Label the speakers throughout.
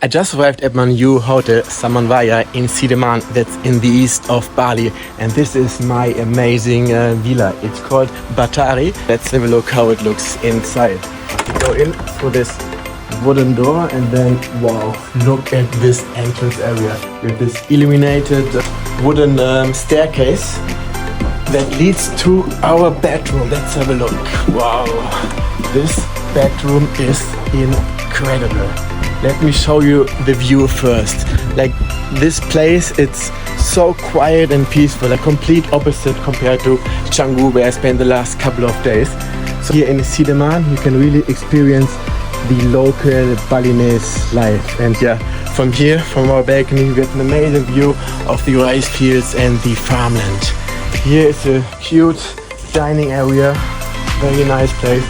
Speaker 1: I just arrived at my new hotel, Samanvaya in Sidemen, that's in the east of Bali. And this is my amazing villa. It's called Batari. Let's have a look how it looks inside. You go in through this wooden door and then, wow, look at this entrance area. With this illuminated wooden staircase that leads to our bedroom. Let's have a look. Wow, this bedroom is incredible. Let me show you the view first. Like this place, it's so quiet and peaceful, a complete opposite compared to Canggu, where I spent the last couple of days. So here in Sidemen, you can really experience the local Balinese life. And yeah, from here, from our balcony, you get an amazing view of the rice fields and the farmland. Here is a cute dining area, very nice place.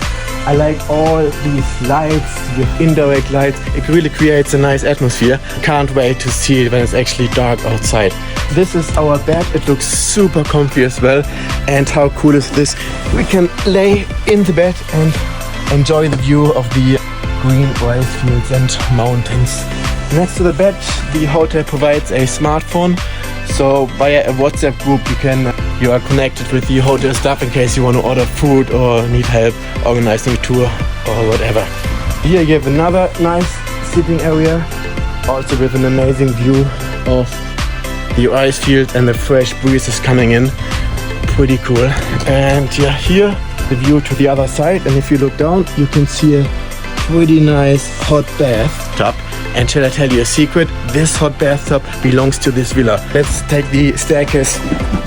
Speaker 1: I like all these lights, with indirect lights. It really creates a nice atmosphere. Can't wait to see it when it's actually dark outside. This is our bed. It looks super comfy as well. And how cool is this? We can lay in the bed and enjoy the view of the green rice fields and mountains. Next to the bed, the hotel provides a smartphone. So via a WhatsApp group, you are connected with the hotel staff in case you want to order food or need help organizing a tour or whatever. Here you have another nice sitting area, also with an amazing view of the rice field and the fresh breezes coming in. Pretty cool. And yeah, here the view to the other side, and if you look down, you can see a pretty nice hot bathtub. And shall I tell you a secret? This hot bathtub belongs to this villa. Let's take the staircase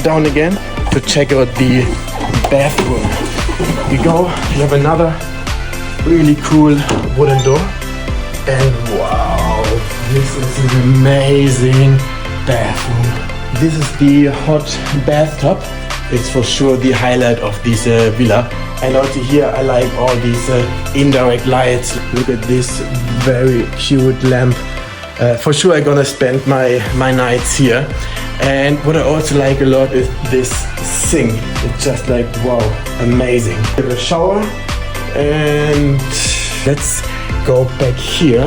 Speaker 1: down again to check out the bathroom. You have another really cool wooden door. And wow, this is an amazing bathroom. This is the hot bathtub. It's for sure the highlight of this villa. And also here I like all these indirect lights. Look at this very cute lamp. For sure I'm gonna spend my nights here. And what I also like a lot is this sink. It's just like, wow, amazing. We have a shower, and let's go back here.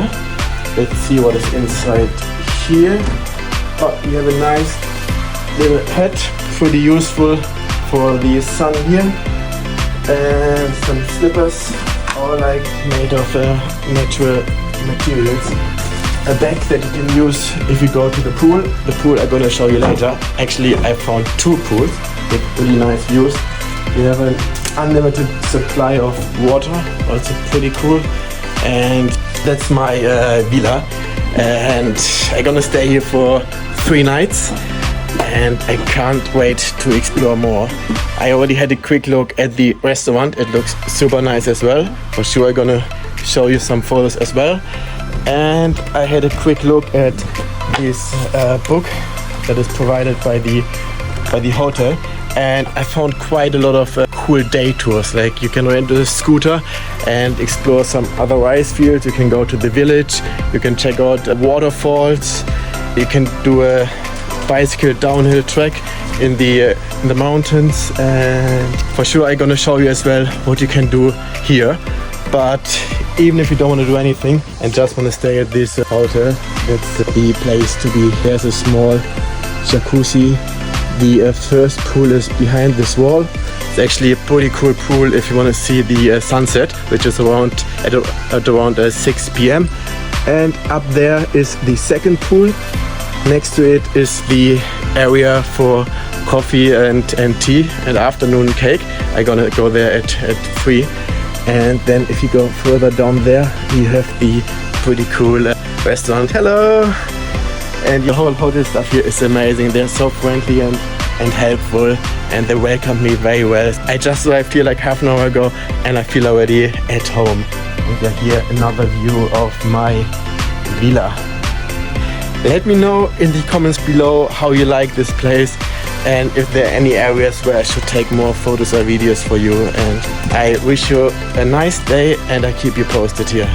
Speaker 1: Let's see what is inside here. Oh, you have a nice little hat, pretty useful for the sun here. And some slippers, all like made of natural materials. A bag that you can use if you go to the pool. The pool I'm gonna show you later. Actually, I found two pools with really nice views. You have an unlimited supply of water, also pretty cool. And that's my villa. And I'm gonna stay here for 3 nights. And I can't wait to explore more. I already had a quick look at the restaurant. It looks super nice as well. For sure I'm gonna show you some photos as well. And I had a quick look at this book that is provided by the hotel. And I found quite a lot of cool day tours. Like you can rent a scooter and explore some other rice fields. You can go to the village. You can check out waterfalls. You can do a bicycle downhill track in the mountains, and for sure I'm gonna show you as well what you can do here. But even if you don't want to do anything and just want to stay at this hotel, it's the place to be. There's a small jacuzzi. The first pool is behind this wall. It's actually a pretty cool pool if you want to see the sunset, which is at around 6 p.m. And up there is the second pool. Next to it is the area for coffee and tea and afternoon cake. I'm gonna go there at 3. And then if you go further down there, you have the pretty cool restaurant. Hello! And the whole hotel staff here is amazing. They're so friendly and helpful, and they welcomed me very well. I just arrived here like half an hour ago and I feel already at home. And yeah, here another view of my villa. Let me know in the comments below how you like this place and if there are any areas where I should take more photos or videos for you. And I wish you a nice day, and I keep you posted here.